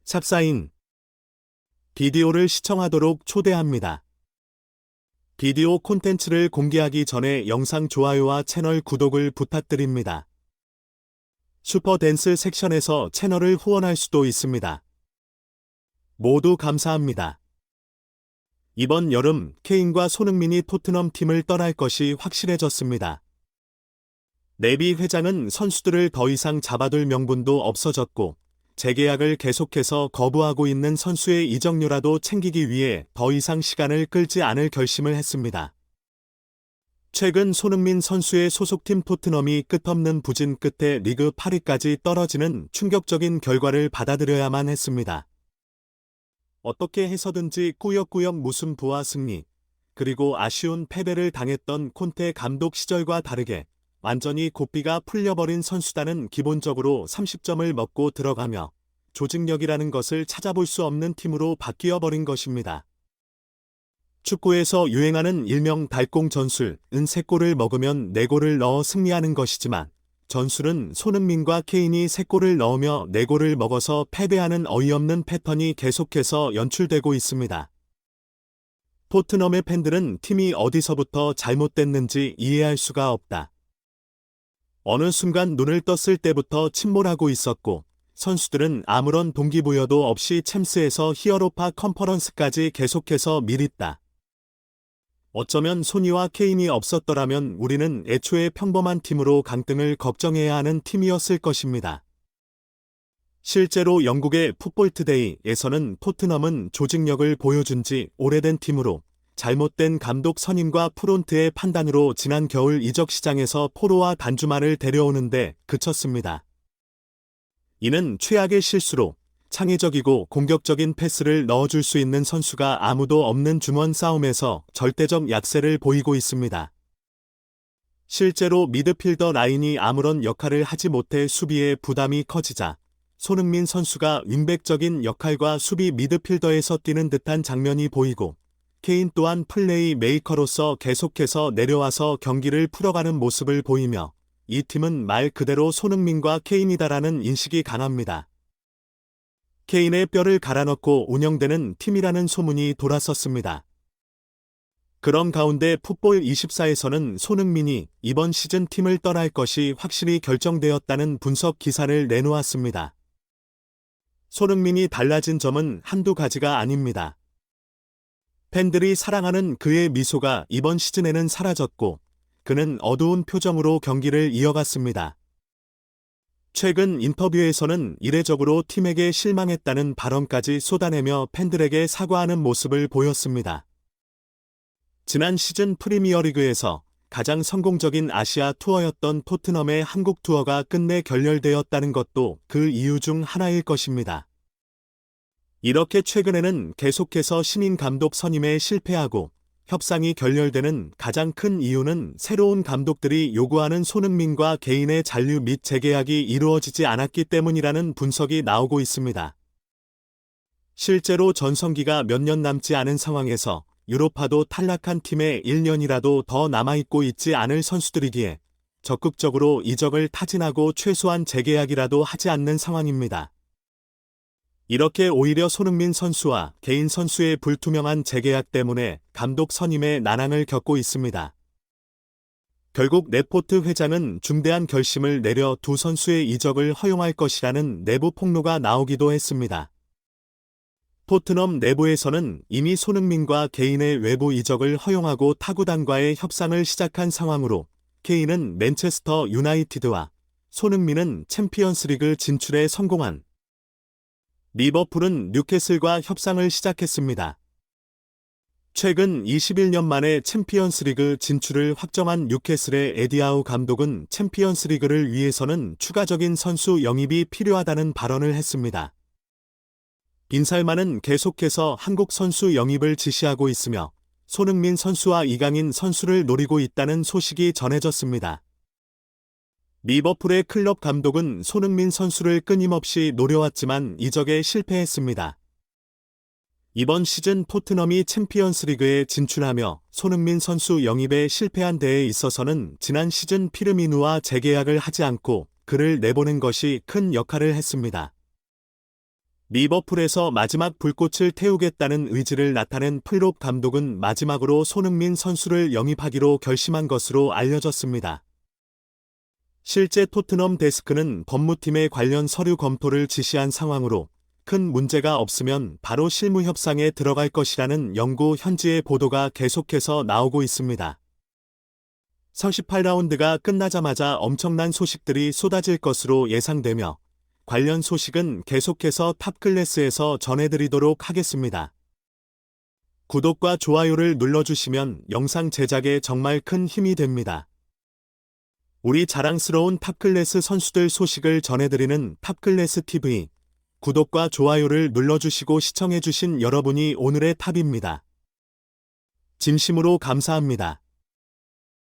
샵사인 비디오를 시청하도록 초대합니다. 비디오 콘텐츠를 공개하기 전에 영상 좋아요와 채널 구독을 부탁드립니다. 슈퍼댄스 섹션에서 채널을 후원할 수도 있습니다. 모두 감사합니다. 이번 여름 케인과 손흥민이 토트넘 팀을 떠날 것이 확실해졌습니다. 네비 회장은 선수들을 더 이상 잡아둘 명분도 없어졌고 재계약을 계속해서 거부하고 있는 선수의 이적료라도 챙기기 위해 더 이상 시간을 끌지 않을 결심을 했습니다. 최근 손흥민 선수의 소속팀 토트넘이 끝없는 부진 끝에 리그 8위까지 떨어지는 충격적인 결과를 받아들여야만 했습니다. 어떻게 해서든지 꾸역꾸역 무승부와 승리, 그리고 아쉬운 패배를 당했던 콘테 감독 시절과 다르게 완전히 고삐가 풀려버린 선수단은 기본적으로 30점을 먹고 들어가며 조직력이라는 것을 찾아볼 수 없는 팀으로 바뀌어버린 것입니다. 축구에서 유행하는 일명 달공 전술은 3골을 먹으면 4골을 넣어 승리하는 것이지만 전술은 손흥민과 케인이 3골을 넣으며 4골을 먹어서 패배하는 어이없는 패턴이 계속해서 연출되고 있습니다. 토트넘의 팬들은 팀이 어디서부터 잘못됐는지 이해할 수가 없다. 어느 순간 눈을 떴을 때부터 침몰하고 있었고 선수들은 아무런 동기부여도 없이 챔스에서 히어로파 컨퍼런스까지 계속해서 미뤘다. 어쩌면 소니와 케인이 없었더라면 우리는 애초에 평범한 팀으로 강등을 걱정해야 하는 팀이었을 것입니다. 실제로 영국의 풋볼투데이에서는 토트넘은 조직력을 보여준 지 오래된 팀으로 잘못된 감독 선임과 프론트의 판단으로 지난 겨울 이적 시장에서 포로와 단주마를 데려오는데 그쳤습니다. 이는 최악의 실수로 창의적이고 공격적인 패스를 넣어줄 수 있는 선수가 아무도 없는 중원 싸움에서 절대적 약세를 보이고 있습니다. 실제로 미드필더 라인이 아무런 역할을 하지 못해 수비에 부담이 커지자 손흥민 선수가 윙백적인 역할과 수비 미드필더에서 뛰는 듯한 장면이 보이고 케인 또한 플레이 메이커로서 계속해서 내려와서 경기를 풀어가는 모습을 보이며 이 팀은 말 그대로 손흥민과 케인이다라는 인식이 강합니다. 케인의 뼈를 갈아넣고 운영되는 팀이라는 소문이 돌았었습니다. 그런 가운데 풋볼24에서는 손흥민이 이번 시즌 팀을 떠날 것이 확실히 결정되었다는 분석 기사를 내놓았습니다. 손흥민이 달라진 점은 한두 가지가 아닙니다. 팬들이 사랑하는 그의 미소가 이번 시즌에는 사라졌고 그는 어두운 표정으로 경기를 이어갔습니다. 최근 인터뷰에서는 이례적으로 팀에게 실망했다는 발언까지 쏟아내며 팬들에게 사과하는 모습을 보였습니다. 지난 시즌 프리미어리그에서 가장 성공적인 아시아 투어였던 토트넘의 한국 투어가 끝내 결렬되었다는 것도 그 이유 중 하나일 것입니다. 이렇게 최근에는 계속해서 신인 감독 선임에 실패하고 협상이 결렬되는 가장 큰 이유는 새로운 감독들이 요구하는 손흥민과 개인의 잔류 및 재계약이 이루어지지 않았기 때문이라는 분석이 나오고 있습니다. 실제로 전성기가 몇 년 남지 않은 상황에서 유로파도 탈락한 팀에 1년이라도 더 남아있고 있지 않을 선수들이기에 적극적으로 이적을 타진하고 최소한 재계약이라도 하지 않는 상황입니다. 이렇게 오히려 손흥민 선수와 개인 선수의 불투명한 재계약 때문에 감독 선임의 난항을 겪고 있습니다. 결국 레포트 회장은 중대한 결심을 내려 두 선수의 이적을 허용할 것이라는 내부 폭로가 나오기도 했습니다. 토트넘 내부에서는 이미 손흥민과 개인의 외부 이적을 허용하고 타구단과의 협상을 시작한 상황으로 케인은 맨체스터 유나이티드와 손흥민은 챔피언스리그 진출에 성공한 리버풀은 뉴캐슬과 협상을 시작했습니다. 최근 21년 만에 챔피언스리그 진출을 확정한 뉴캐슬의 에디아우 감독은 챔피언스리그를 위해서는 추가적인 선수 영입이 필요하다는 발언을 했습니다. 빈살만은 계속해서 한국 선수 영입을 지시하고 있으며 손흥민 선수와 이강인 선수를 노리고 있다는 소식이 전해졌습니다. 리버풀의 클럽 감독은 손흥민 선수를 끊임없이 노려왔지만 이적에 실패했습니다. 이번 시즌 토트넘이 챔피언스리그에 진출하며 손흥민 선수 영입에 실패한 데에 있어서는 지난 시즌 피르미누와 재계약을 하지 않고 그를 내보낸 것이 큰 역할을 했습니다. 리버풀에서 마지막 불꽃을 태우겠다는 의지를 나타낸 클롭 감독은 마지막으로 손흥민 선수를 영입하기로 결심한 것으로 알려졌습니다. 실제 토트넘 데스크는 법무팀에 관련 서류 검토를 지시한 상황으로 큰 문제가 없으면 바로 실무 협상에 들어갈 것이라는 영구 현지의 보도가 계속해서 나오고 있습니다. 38라운드가 끝나자마자 엄청난 소식들이 쏟아질 것으로 예상되며 관련 소식은 계속해서 탑클래스에서 전해드리도록 하겠습니다. 구독과 좋아요를 눌러주시면 영상 제작에 정말 큰 힘이 됩니다. 우리 자랑스러운 탑클래스 선수들 소식을 전해드리는 탑클래스 TV, 구독과 좋아요를 눌러주시고 시청해주신 여러분이 오늘의 탑입니다. 진심으로 감사합니다.